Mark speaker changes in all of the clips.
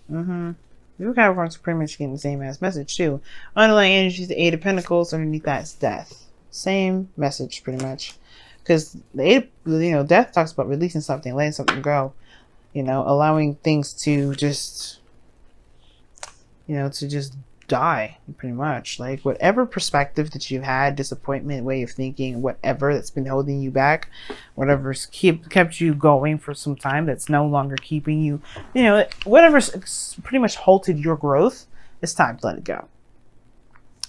Speaker 1: You Capricorns are pretty much getting the same ass message too. Underlying energies, the Eight of Pentacles, underneath that is death. Same message pretty much. Because the eight, death talks about releasing something, letting something go. Allowing things to just, to just die, pretty much. Like, whatever perspective that you've had, disappointment, way of thinking, whatever that's been holding you back, whatever's kept you going for some time, that's no longer keeping you, whatever's pretty much halted your growth, it's time to let it go.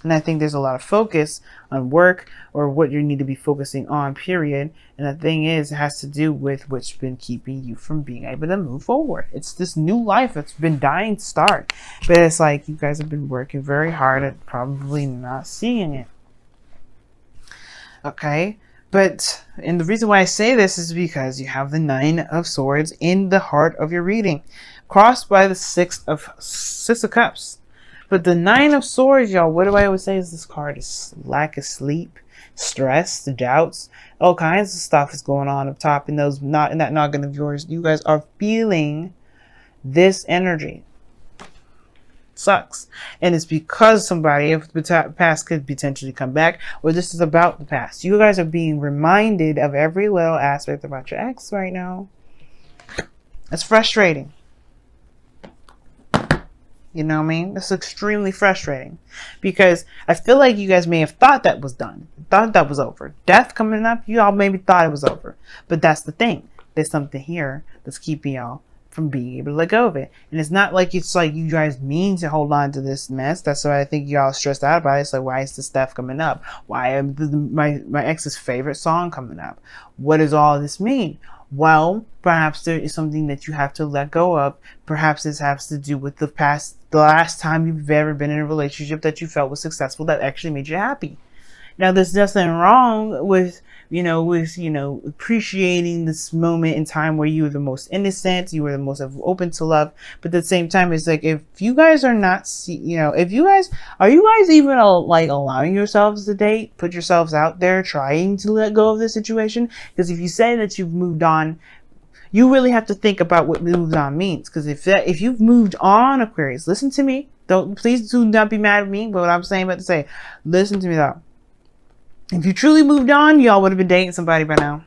Speaker 1: And I think there's a lot of focus on work or what you need to be focusing on, period. And the thing is, it has to do with what's been keeping you from being able to move forward. It's this new life that's been dying to start. But it's like you guys have been working very hard at probably not seeing it. Okay? And the reason why I say this is because you have the Nine of Swords in the heart of your reading, crossed by the Six of Cups. But the Nine of Swords, y'all, what do I always say is this card is lack of sleep, stress, doubts, all kinds of stuff is going on up top in that noggin of yours. You guys are feeling this energy. Sucks. And it's because somebody of the past could potentially come back, or this is about the past. You guys are being reminded of every little aspect about your ex right now. It's frustrating. You know what I mean? That's extremely frustrating because I feel like you guys may have thought that was done, thought that was over. Death coming up, you all maybe thought it was over. But that's the thing. There's something here that's keeping y'all from being able to let go of it. And it's not like it's like you guys mean to hold on to this mess. That's why I think y'all stressed out about it. It's like, why is this stuff coming up? Why am my ex's favorite song coming up? What does all this mean? Well, perhaps there is something that you have to let go of. Perhaps this has to do with the last time you've ever been in a relationship that you felt was successful, that actually made you happy. Now, there's nothing wrong with appreciating this moment in time where you were the most innocent, you were the most open to love. But at the same time, it's like, if you guys are not, are you guys even like allowing yourselves to date, put yourselves out there, trying to let go of the situation? Because if you say that you've moved on, you really have to think about what moved on means. Because if you've moved on, Aquarius, listen to me. Please do not be mad at me. But what I'm saying about to say, listen to me though. If you truly moved on, y'all would have been dating somebody by now.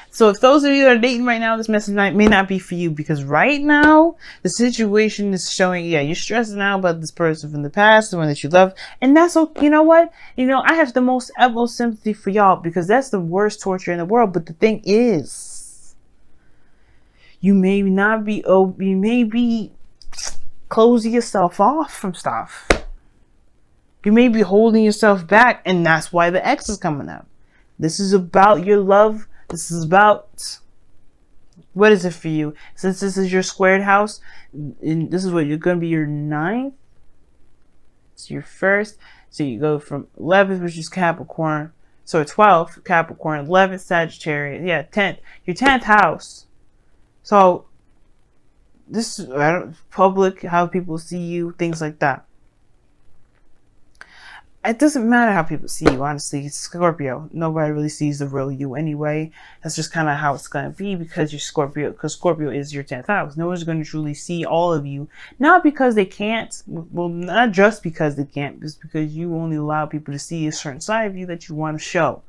Speaker 1: So if those of you that are dating right now, this message may not be for you, because right now the situation is showing, you're stressing out about this person from the past, the one that you love, and that's okay. You know what? I have the most utmost sympathy for y'all, because that's the worst torture in the world. But the thing is, you may be closing yourself off from stuff. You may be holding yourself back, and that's why the X is coming up. This is about your love. This is about, what is it for you? Since this is your squared house, and this is what you're going to be your 9th. It's your first. So you go from 11th, which is Capricorn. So 12th, Capricorn. 11th, Sagittarius. 10th. Your 10th house. So this is public, how people see you, things like that. It doesn't matter how people see you, honestly. It's Scorpio. Nobody really sees the real you anyway. That's just kind of how it's going to be, because you're Scorpio. Because Scorpio is your 10th house. No one's going to truly see all of you. Not because they can't. Well, not just because they can't. It's because you only allow people to see a certain side of you that you want to show.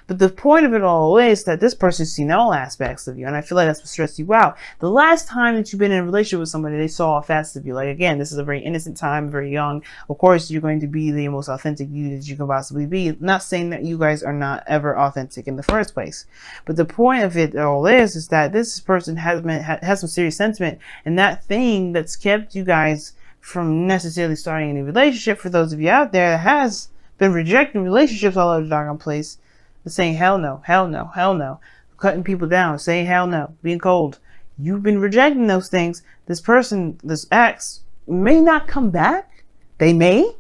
Speaker 1: But the point of it all is that this person's seen all aspects of you. And I feel like that's what stressed you out. The last time that you've been in a relationship with somebody, they saw a facet of you. Like, again, this is a very innocent time, very young. Of course, you're going to be the most authentic you that you can possibly be. Not saying that you guys are not ever authentic in the first place. But the point of it all is that this person has some serious sentiment. And that thing that's kept you guys from necessarily starting any relationship, for those of you out there that has been rejecting relationships all over the doggone place, saying hell no, hell no, hell no, cutting people down, saying hell no, being cold. You've been rejecting those things. This person, this ex, may not come back. They may.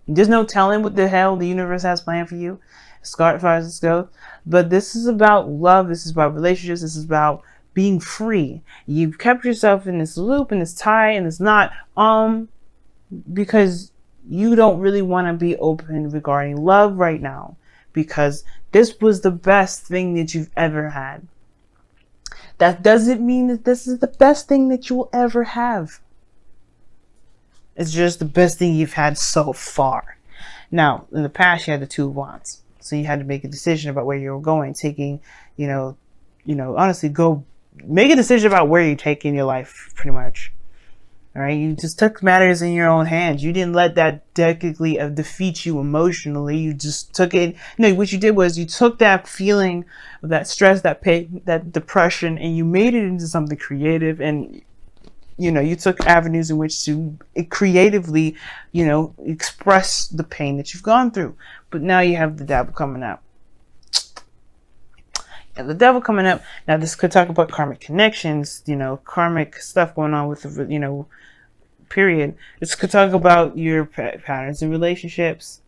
Speaker 1: There's no telling what the hell the universe has planned for you, as far as this goes. But this is about love. This is about relationships. This is about being free. You've kept yourself in this loop, in this tie, and it's not because you don't really want to be open regarding love right now. Because this was the best thing that you've ever had. That doesn't mean that this is the best thing that you will ever have. It's just the best thing you've had so far. Now, in the past, you had the Two of Wands. So you had to make a decision about where you were going, taking, honestly, go make a decision about where you're taking your life, pretty much. All right, you just took matters in your own hands. You didn't let that technically defeat you emotionally. You just took it. No, what you did was you took that feeling, that stress, that pain, that depression, and you made it into something creative. And you took avenues in which to creatively, express the pain that you've gone through. But now you have the devil coming up. And the devil coming up. Now this could talk about karmic connections, karmic stuff going on with the, period. This could talk about your patterns in relationships.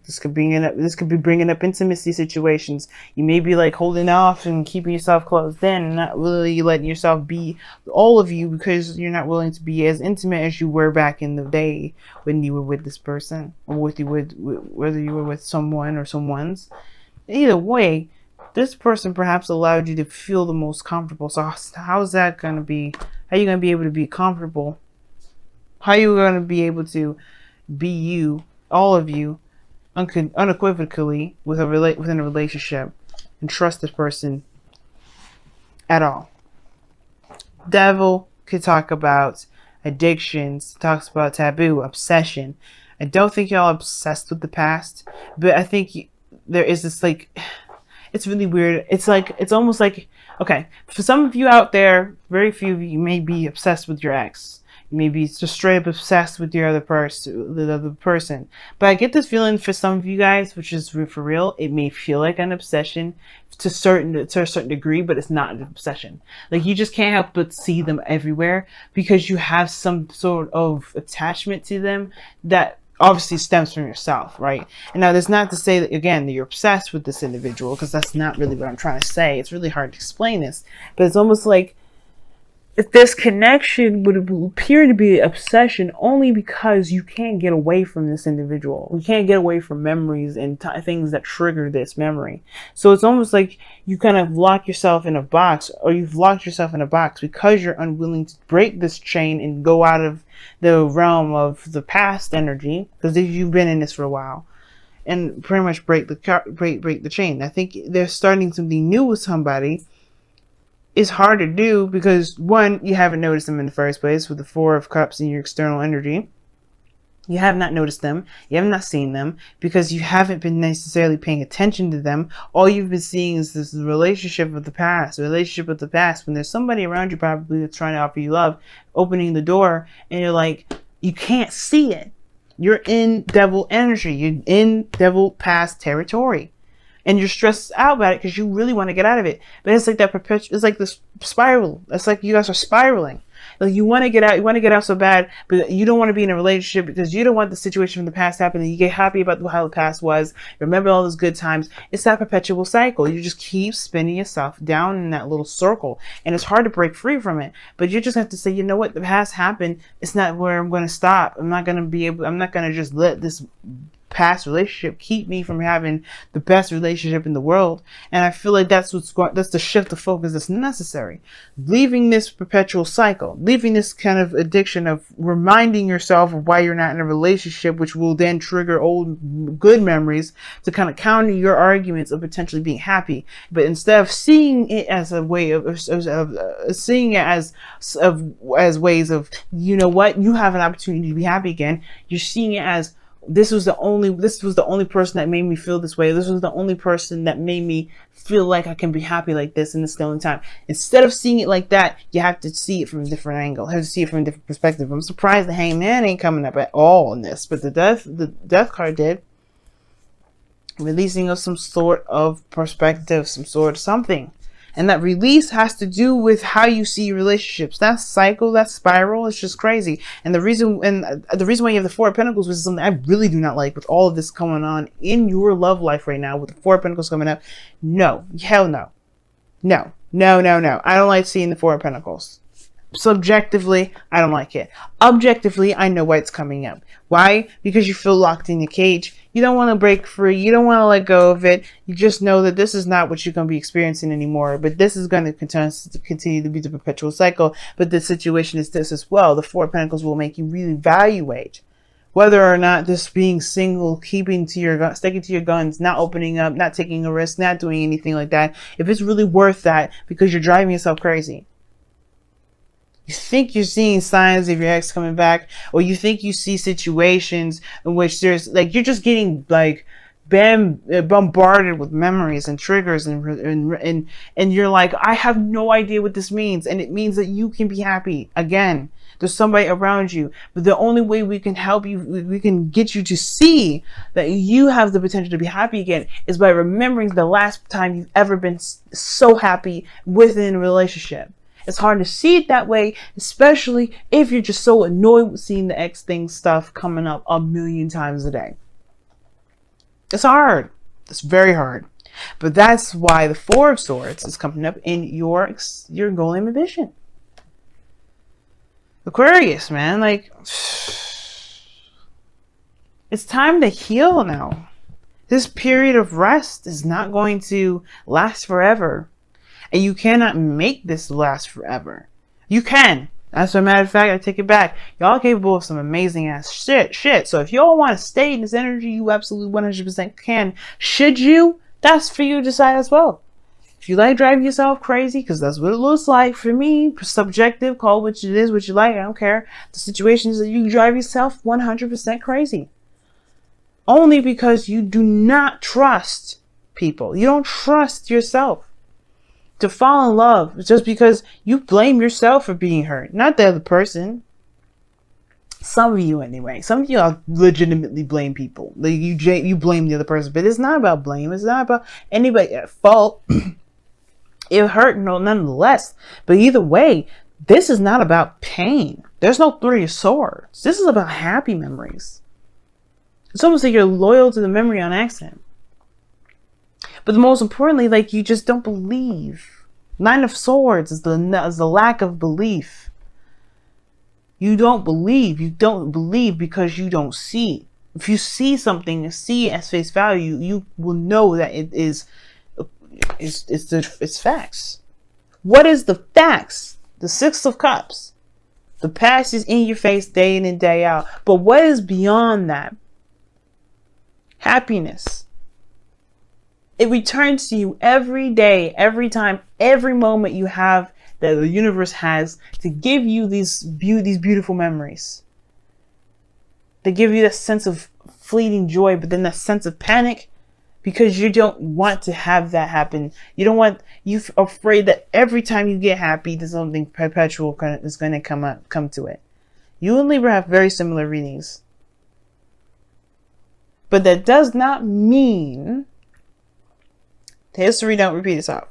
Speaker 1: This could be bringing up intimacy situations. You may be like holding off and keeping yourself closed in, and not really letting yourself be all of you, because you're not willing to be as intimate as you were back in the day when you were with this person, or whether you were with someone or someone's. Either way, this person perhaps allowed you to feel the most comfortable. So how's that going to be? How are you going to be able to be comfortable? How are you going to be able to be you, all of you, unequivocally within a relationship, and trust this person at all? Devil could talk about addictions, talks about taboo, obsession. I don't think y'all are obsessed with the past, but I think there is this, it's really weird. It's almost like, okay, for some of you out there, very few of you may be obsessed with your ex. You may be just straight up obsessed with the other person. But I get this feeling for some of you guys, which is for real, it may feel like an obsession to a certain degree, but it's not an obsession. Like, you just can't help but see them everywhere because you have some sort of attachment to them that obviously stems from yourself, right? And now that's not to say that, again, that you're obsessed with this individual, because that's not really what I'm trying to say. It's really hard to explain this, but it's almost like if this connection would appear to be obsession only because you can't get away from this individual. You can't get away from memories and things that trigger this memory. So it's almost like you kind of lock yourself in a box, or you've locked yourself in a box because you're unwilling to break this chain and go out of the realm of the past energy, because you've been in this for a while, and pretty much break the chain. I think they're starting something new with somebody. It's hard to do because, one, you haven't noticed them in the first place with the Four of Cups in your external energy. You have not noticed them. You have not seen them because you haven't been necessarily paying attention to them. All you've been seeing is this relationship with the past. When there's somebody around you probably that's trying to offer you love, opening the door, and you're like, you can't see it. You're in devil energy. You're in devil past territory. And you're stressed out about it because you really want to get out of it. But it's like that it's like this spiral. It's like you guys are spiraling. Like, you want to get out so bad, but you don't want to be in a relationship because you don't want the situation from the past happening. You get happy about how the past was. Remember all those good times. It's that perpetual cycle. You just keep spinning yourself down in that little circle, and it's hard to break free from it. But you just have to say, you know what? The past happened. It's not where I'm going to stop. I'm not going to just let this past relationship keep me from having the best relationship in the world. And I feel like that's the shift of focus that's necessary. Leaving this perpetual cycle, leaving this kind of addiction of reminding yourself of why you're not in a relationship, which will then trigger old good memories to kind of counter your arguments of potentially being happy. But instead of seeing it as a way of seeing it as ways of, you know what, you have an opportunity to be happy again, you're seeing it as, this was the only person that made me feel this way. This was the only person that made me feel like I can be happy like this, and it's the only time. Instead of seeing it like that, you have to see it from a different angle. You have to see it from a different perspective. I'm surprised the Hangman ain't coming up at all in this, but the death card did. Releasing of some sort of perspective, some sort of something. And that release has to do with how you see relationships. That cycle, that spiral, it's just crazy. And the reason why you have the Four of Pentacles, which is something I really do not like with all of this going on in your love life right now, with the Four of Pentacles coming up. No, hell no. No. I don't like seeing the Four of Pentacles. Subjectively, I don't like it. Objectively, I know why it's coming up. Why? Because you feel locked in your cage. You don't want to break free. You don't want to let go of it. You just know that this is not what you're going to be experiencing anymore. But this is going to continue to be the perpetual cycle. But the situation is this as well. The Four of Pentacles will make you really evaluate whether or not this being single, keeping to your sticking to your guns, not opening up, not taking a risk, not doing anything like that, if it's really worth that, because you're driving yourself crazy. You think you're seeing signs of your ex coming back, or you think you see situations in which there's like, you're just getting like bombarded with memories and triggers, and you're like, I have no idea what this means. And it means that you can be happy again. There's somebody around you, but the only way we can help you, we can get you to see that you have the potential to be happy again, is by remembering the last time you've ever been so happy within a relationship. It's hard to see it that way, especially if you're just so annoyed with seeing the ex thing stuff coming up a million times a day. It's hard. It's very hard. But that's why the Four of Swords is coming up in your goal and ambition. Aquarius, man, like, it's time to heal now. This period of rest is not going to last forever. And you cannot make this last forever. You can. As a matter of fact, I take it back. Y'all capable of some amazing ass shit. So if y'all want to stay in this energy, you absolutely 100% can. Should you? That's for you to decide as well. If you like driving yourself crazy, because that's what it looks like for me, subjective, call what it is, what you like, I don't care. The situation is that you drive yourself 100% crazy. Only because you do not trust people. You don't trust yourself to fall in love just because you blame yourself for being hurt, not the other person. Some of you anyway. Some of you legitimately blame people. Like you blame the other person, but it's not about blame. It's not about anybody at fault. It hurt nonetheless. But either way, this is not about pain. There's no Three of Swords. This is about happy memories. It's almost like you're loyal to the memory on accident. But the most importantly, like, you just don't believe. Nine of Swords is the lack of belief. You don't believe. You don't believe because you don't see. If you see something, see it as face value, you will know that it is. It's facts. What is the facts? The Six of Cups. The past is in your face day in and day out. But what is beyond that? Happiness. It returns to you every day, every time, every moment you have that the universe has to give you these beautiful memories. They give you that sense of fleeting joy, but then that sense of panic because you don't want to have that happen. You're afraid that every time you get happy, there's something perpetual is going to come to it. You and Libra have very similar readings. But that does not mean history don't repeat itself.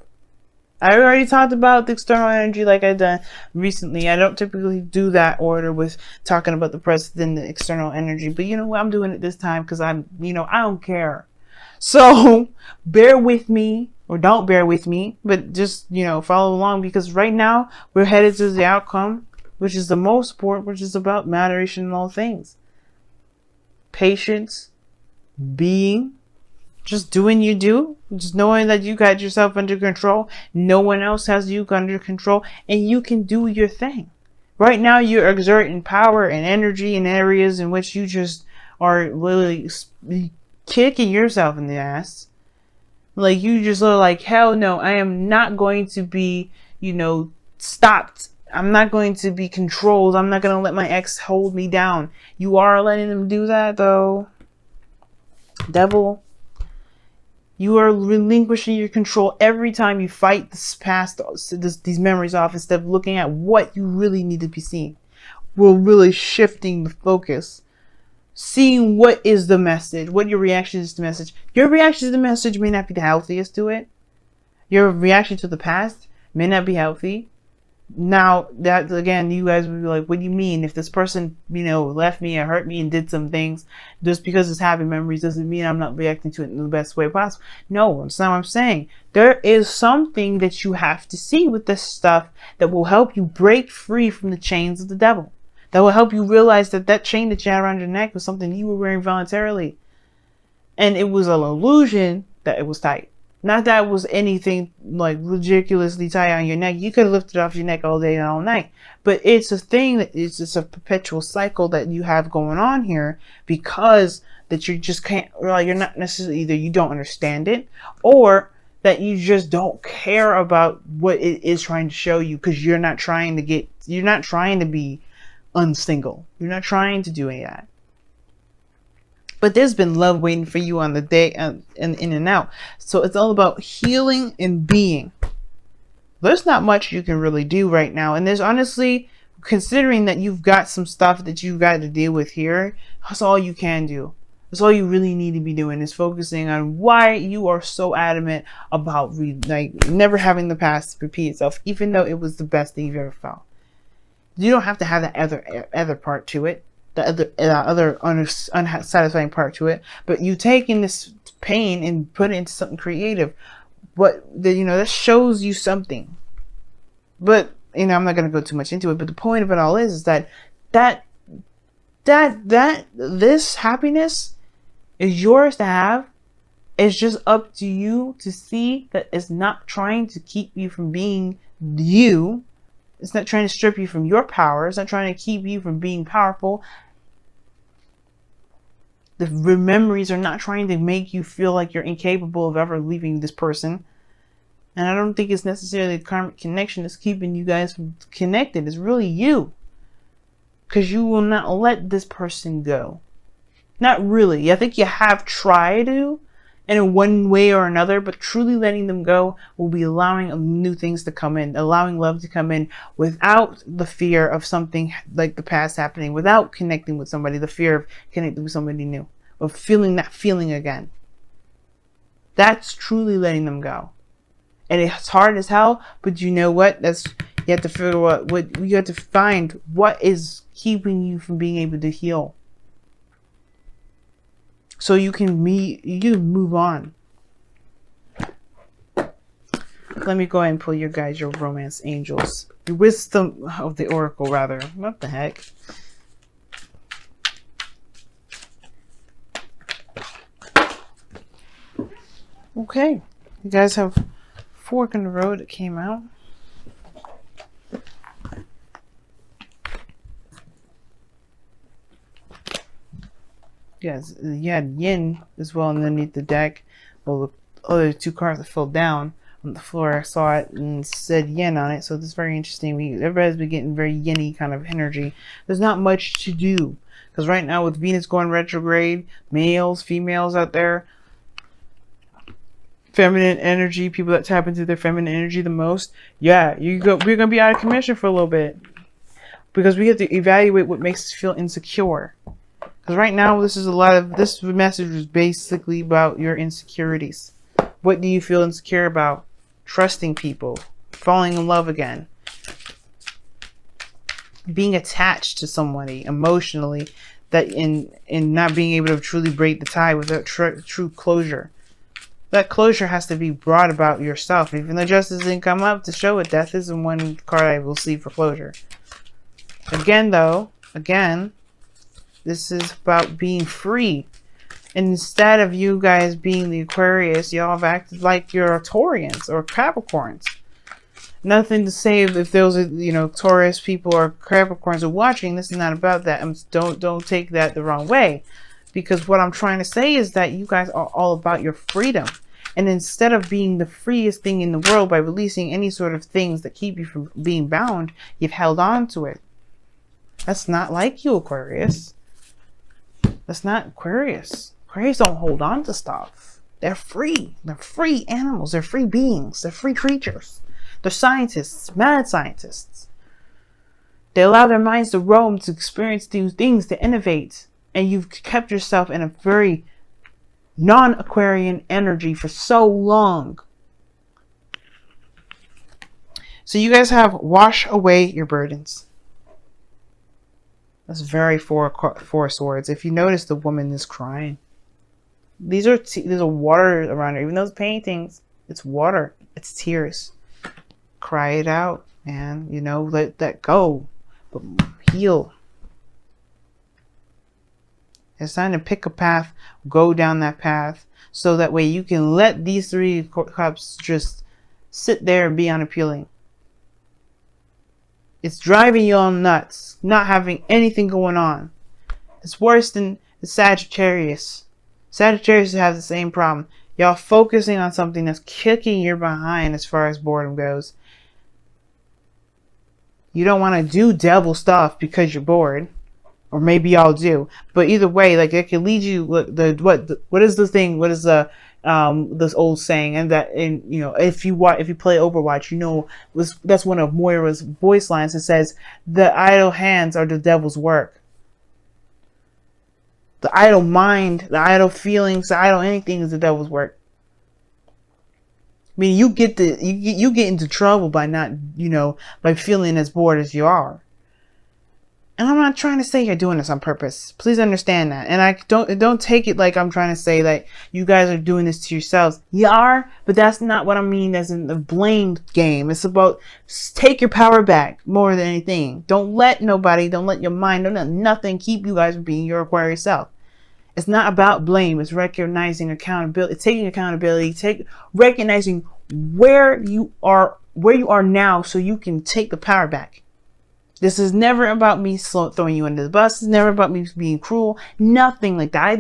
Speaker 1: I already talked about the external energy like I've done recently. I don't typically do that order with talking about the present and the external energy. But you know what? I'm doing it this time because I don't care. So bear with me, or don't bear with me, but just, follow along, because right now we're headed to the outcome, which is the most important, which is about moderation in all things. Patience, being, just doing you do, just knowing that you got yourself under control. No one else has you under control, and you can do your thing. Right now, you're exerting power and energy in areas in which you just are literally kicking yourself in the ass. Like, you just look like, hell no, I am not going to be, stopped. I'm not going to be controlled. I'm not going to let my ex hold me down. You are letting them do that, though. Devil. You are relinquishing your control every time you fight these memories off, instead of looking at what you really need to be seeing. We're really shifting the focus. Seeing what is the message, what your reaction is to the message. Your reaction to the message may not be the healthiest to it. Your reaction to the past may not be healthy. Now, that again, you guys would be like, what do you mean? If this person, left me or hurt me and did some things, just because it's happy memories doesn't mean I'm not reacting to it in the best way possible. No, that's not what I'm saying. There is something that you have to see with this stuff that will help you break free from the chains of the devil. That will help you realize that chain that you had around your neck was something you were wearing voluntarily. And it was an illusion that it was tight. Not that it was anything like ridiculously tight on your neck. You could have lifted off your neck all day and all night. But it's a thing that it's just a perpetual cycle that you have going on here, because that you just can't, like, you're not necessarily, either you don't understand it, or that you just don't care about what it is trying to show you, because you're not trying to be unsingle. You're not trying to do any of that. But there's been love waiting for you on the day and in and out. So it's all about healing and being. There's not much you can really do right now. And there's honestly, considering that you've got some stuff that you've got to deal with here, that's all you can do. That's all you really need to be doing, is focusing on why you are so adamant about never having the past repeat itself, even though it was the best thing you've ever felt. You don't have to have that other part to it. The other unsatisfying part to it, but you taking this pain and put it into something creative. That shows you something. But I'm not going to go too much into it. But the point of it all is that this happiness is yours to have. It's just up to you to see that it's not trying to keep you from being you. It's not trying to strip you from your power. It's not trying to keep you from being powerful. The memories are not trying to make you feel like you're incapable of ever leaving this person. And I don't think it's necessarily the karmic connection that's keeping you guys from connected. It's really you. Because you will not let this person go. Not really. I think you have tried to, in one way or another, but truly letting them go will be allowing new things to come in, allowing love to come in without the fear of something like the past happening, without connecting with somebody, the fear of connecting with somebody new, of feeling that feeling again. That's truly letting them go. And it's hard as hell, but you know what? You have to figure out you have to find what is keeping you from being able to heal. So you can move on. Let me go ahead and pull your guys, your romance angels. Your wisdom of the oracle, rather. What the heck? Okay. You guys have Fork in the Road that came out. Yes, you had Yin as well underneath the deck. Well, the other two cards that fell down on the floor, I saw it and said Yin on it. So this is very interesting. Everybody's been getting very Yin-y kind of energy. There's not much to do. Because right now with Venus going retrograde, males, females out there, feminine energy, people that tap into their feminine energy the most, yeah, we're going to be out of commission for a little bit. Because we have to evaluate what makes us feel insecure. Because right now, this message is basically about your insecurities. What do you feel insecure about? Trusting people, falling in love again, being attached to somebody emotionally, that in not being able to truly break the tie without true closure. That closure has to be brought about yourself. Even though justice didn't come up to show it, death isn't one card I will see for closure. Again, this is about being free. And instead of you guys being the Aquarius, y'all have acted like you're Taurians or Capricorns. Nothing to say if those are, Taurus people or Capricorns are watching. This is not about that. Don't take that the wrong way. Because what I'm trying to say is that you guys are all about your freedom. And instead of being the freest thing in the world by releasing any sort of things that keep you from being bound, you've held on to it. That's not like you, Aquarius. That's not Aquarius. Aquarius don't hold on to stuff. They're free. They're free animals. They're free beings. They're free creatures. They're scientists, mad scientists. They allow their minds to roam, to experience new things, to innovate. And you've kept yourself in a very non-Aquarian energy for so long. So you guys have wash away your burdens. That's very four swords. If you notice, the woman is crying. There's a water around her. Even those paintings, it's water. It's tears. Cry it out, man. Let that go. But heal. It's time to pick a path, go down that path, so that way you can let these 3 cups just sit there and be unappealing. It's driving you all nuts, not having anything going on. It's worse than the Sagittarius. Sagittarius has the same problem. Y'all focusing on something that's kicking your behind as far as boredom goes. You don't want to do devil stuff because you're bored. Or maybe y'all do. But either way, like, it can lead you, what is the thing? What is the this old saying? And that, and you know, if you play Overwatch, you know, that's one of Moira's voice lines. It says, "The idle hands are the devil's work." The idle mind, the idle feelings, the idle anything is the devil's work. I mean, you get into trouble by not, you know, by feeling as bored as you are. And I'm not trying to say you're doing this on purpose. Please understand that. And I don't take it like I'm trying to say that you guys are doing this to yourselves. You are, but that's not what I mean as in the blame game. It's about take your power back more than anything. Don't let nobody, don't let your mind, don't let nothing keep you guys from being your Aquarius self. It's not about blame. It's recognizing accountability, taking accountability, recognizing where you are now so you can take the power back. This is never about me throwing you under the bus. It's never about me being cruel. Nothing like that. I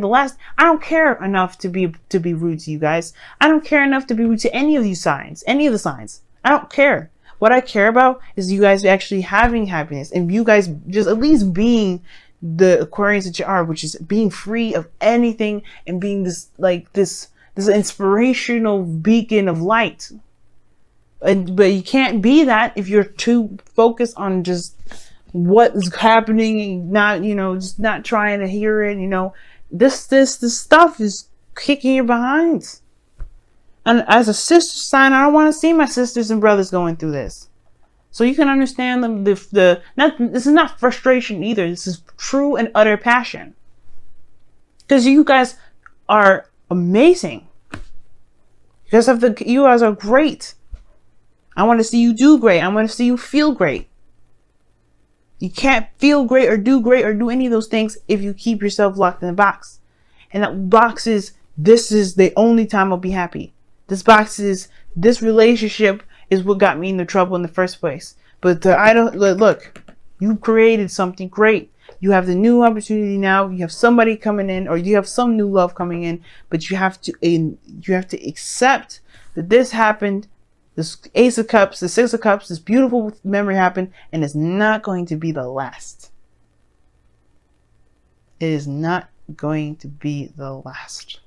Speaker 1: don't care enough to be rude to you guys. I don't care enough to be rude to any of these signs, any of the signs. I don't care. What I care about is you guys actually having happiness and you guys just at least being the Aquarius that you are, which is being free of anything and being this inspirational beacon of light. But you can't be that if you're too focused on just what is happening and not, you know, just not trying to hear it. You know, this stuff is kicking your behinds. And as a sister sign, I don't want to see my sisters and brothers going through this. So you can understand this is not frustration either. This is true and utter passion. Because you guys are amazing. You guys are great. I want to see you do great. I want to see you feel great. You can't feel great or do any of those things if you keep yourself locked in a box. And that box is, this is the only time I'll be happy. This relationship is what got me into trouble in the first place. But look, you created something great. You have the new opportunity now. You have somebody coming in, or you have some new love coming in. But you have to accept that this happened. This Ace of Cups, the Six of Cups, this beautiful memory happened, and it's not going to be the last. It is not going to be the last.